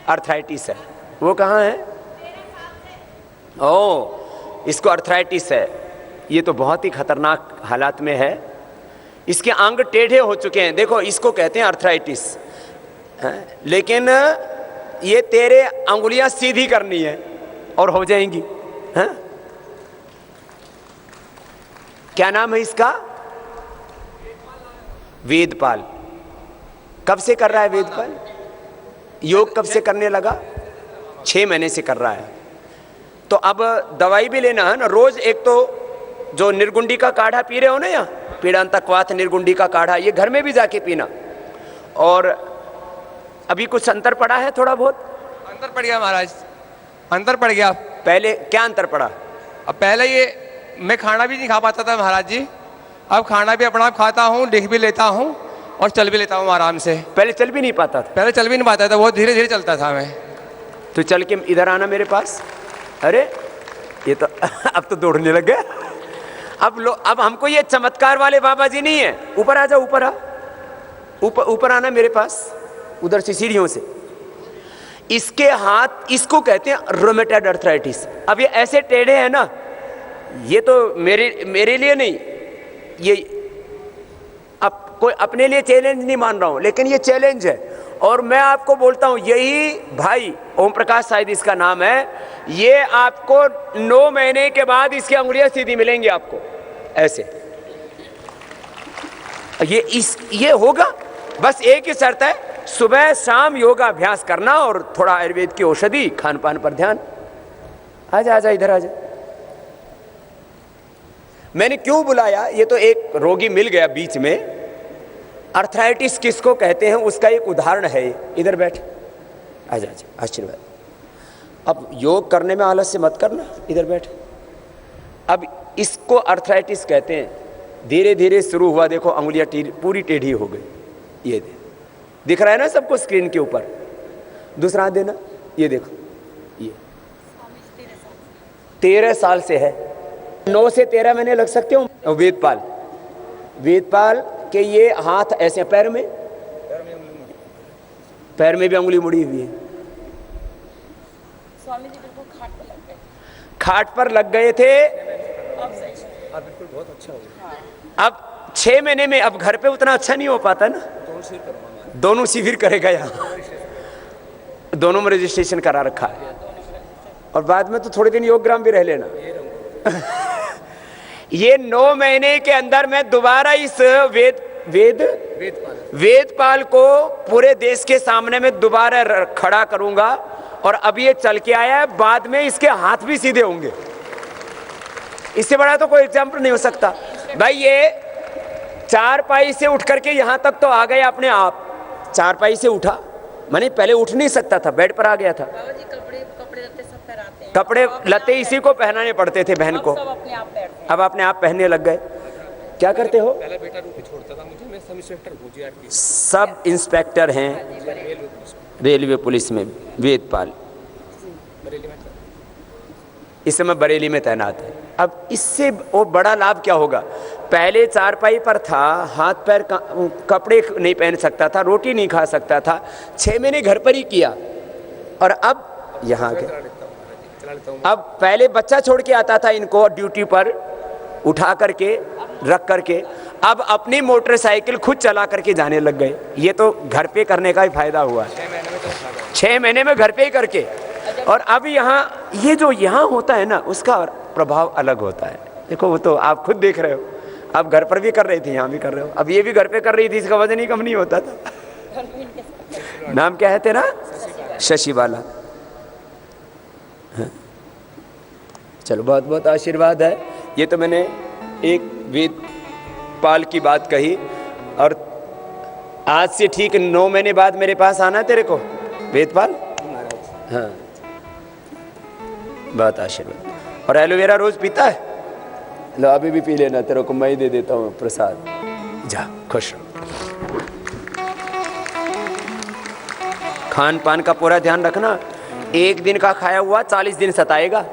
Arthritis है। वो कहाँ है? ओ, इसको अर्थराइटिस है। ये तो बहुत ही खतरनाक हालात में है। इसके अंग टेढ़े हो चुके हैं। देखो, इसको कहते हैं अर्थराइटिस, लेकिन ये तेरे अंगुलियां सीधी करनी है और हो जाएंगी। हैं? क्या नाम है इसका? वेदपाल। कब से कर रहा है वेदपाल? योग कब से करने लगा? 6 महीने से कर रहा है। तो अब दवाई भी लेना है ना रोज। एक तो जो निर्गुंडी का काढ़ा पी रहे हो ना, या पीड़ांतकवात निर्गुंडी का काढ़ा, ये घर में भी जाके पीना। और अभी कुछ अंतर पड़ा है? थोड़ा बहुत अंतर पड़ गया महाराज, अंतर पड़ गया। पहले क्या अंतर पड़ा? अब पहले ये मैं खाना भी नहीं खा पाता था महाराज जी, अब खाना भी अपना आप खाता हूँ, लिख भी लेता हूँ और चल भी लेता हूँ आराम से। पहले चल भी नहीं पाता था? पहले चल भी नहीं पाता था, बहुत धीरे धीरे चलता था मैं। तो चल के इधर आना मेरे पास। अरे ये तो अब तो दौड़ने लग गया। अब हमको ये चमत्कार वाले बाबा जी नहीं है। ऊपर आ जाओ, ऊपर आ, ऊपर आना मेरे पास, उधर से सीढ़ियों से। इसके हाथ, इसको कहते हैं रोमेटॉइड अर्थराइटिस। अब ये ऐसे टेढ़े हैं ना, ये तो मेरे लिए नहीं, ये अब कोई अपने लिए चैलेंज नहीं मान रहा हूं, लेकिन ये चैलेंज है। और मैं आपको बोलता हूं, यही भाई ओम प्रकाश शायद इसका नाम है, ये आपको 9 महीने के बाद इसकी अंगुलियां सीधी मिलेंगी आपको ऐसे। ये होगा। बस एक ही शर्त है, सुबह शाम योगा अभ्यास करना और थोड़ा आयुर्वेद की औषधि खान पान पर ध्यान। आजा आजा, इधर आजा। मैंने क्यों बुलाया, ये तो एक रोगी मिल गया बीच में। अर्थराइटिस किसको कहते हैं उसका एक उदाहरण है। इधर बैठ, आजा आजा, आशीर्वाद। अब योग करने में आलस्य मत करना, इधर बैठ। अब इसको अर्थराइटिस कहते हैं। धीरे धीरे शुरू हुआ, देखो अंगुलियां पूरी टेढ़ी हो गई। ये दिख रहा है ना सबको स्क्रीन के ऊपर? दूसरा हाथ देना, ये देखो, ये 13 साल से है। 9 से 13 महीने लग सकते हो। वेदपाल के ये हाथ ऐसे, पैर में भी अंगुली मुड़ी हुई है। स्वामी जी बिल्कुल खाट पर लग गए। खाट पर लग गए थे, अब बिल्कुल बहुत अच्छा हो गया। अब 6 महीने में। अब घर पे उतना अच्छा नहीं हो पाता ना, दोनों शिविर करेगा यहाँ, दोनों में रजिस्ट्रेशन करा रखा है। और बाद में तो थोड़े दिन योग ग्राम भी रह लेना। ये 9 महीने के अंदर मैं दोबारा इस वेदपाल को पूरे देश के सामने में दोबारा खड़ा करूंगा। और अब ये चल के आया है, बाद में इसके हाथ भी सीधे होंगे। इससे बड़ा तो कोई एग्जाम्पल नहीं हो सकता भाई। ये 4 पाई से उठ करके यहां तक तो आ गया अपने आप। 4 पाई से उठा, माने पहले उठ नहीं सकता था, बेड पर आ गया था। बाबा जी कपड़े लत्ते सब पहनाते हैं। कपड़े लत्ते इसी को पहनाने पड़ते थे बहन को। सब अपने आप पहनते हैं। अब अपने आप पहनने लग गए। क्या करते हो? पहले बेटा रूपी छोड़ता था मुझे, मैं सब इंस्पेक्टर हूँ GRT। सब इंस्पेक्टर हैं रेलवे पुलिस में। वेदपाल इस समय बरेली में तैनात है। अब इससे और बड़ा लाभ क्या होगा? पहले 4 पाई पर था, हाथ पैर कपड़े नहीं पहन सकता था, रोटी नहीं खा सकता था। 6 महीने घर पर ही किया और अब यहाँ के। अब पहले बच्चा छोड़ के आता था इनको ड्यूटी पर, उठा करके रख करके। अब अपनी मोटरसाइकिल खुद चला करके जाने लग गए। ये तो घर पे करने का ही फायदा हुआ। 6 महीने में घर पे ही करके। और अब यहाँ ये जो यहाँ होता है ना, उसका प्रभाव अलग होता है। देखो वो तो आप खुद देख रहे हो। आप घर पर भी कर रही थी, यहाँ भी कर रहे हो। अब ये भी घर पे कर रही थी, इसका वजन ही कम नहीं होता था। नाम क्या है तेरा? शशि बाला। हाँ। चलो, बहुत बहुत आशीर्वाद है। ये तो मैंने एक वेदपाल की बात कही। और आज से ठीक 9 महीने बाद मेरे पास आना तेरे को वेदपाल। हाँ, बहुत आशीर्वाद। और एलोवेरा रोज पीता है? लो अभी भी पी लेना, तेरे को मैं ही दे देता हूँ प्रसाद। जा, खुश रहो। खान पान का पूरा ध्यान रखना। एक दिन का खाया हुआ 40 दिन सताएगा।